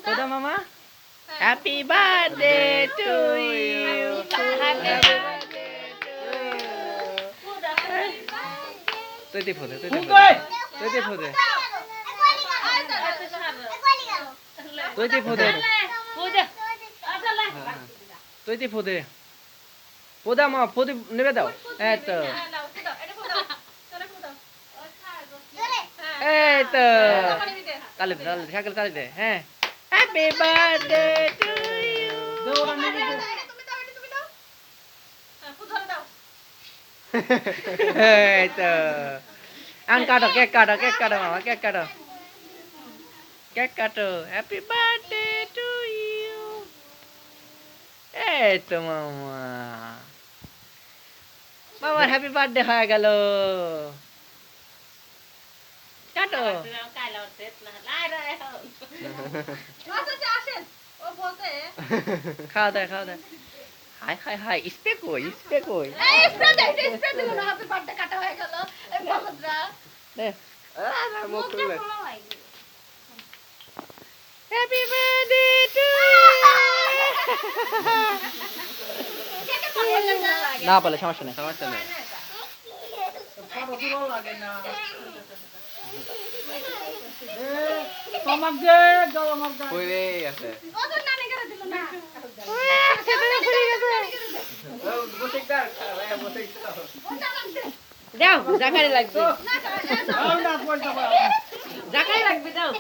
Udah mama? Happy birthday to you. Happy birthday to you. Tôi tiếp phụ tôi tiếp phụ tôi tiếp phụ tôi tiếp phụ পোদা মা পোদে নেবে দাও এই তো এই তো তালে তালে সাইকেল তালে দে হ্যাঁ হ্যাপি বার্থডে টু ইউ তুমি দাও হ্যাঁ ধরে দাও এই তো আন কাটো কেক কাটো মামা কেক কাটো হ্যাপি বার্থডে টু ইউ এই তো মামা মামার হ্যাপি বার্থডে হয়ে গেল কাটো খাওয়া দাওয়া হাই হাই স্প্রে কই হ্যাপি বার্থডে টু না বলে সমস্যা নেই যাও জাকারি লাগবে দাও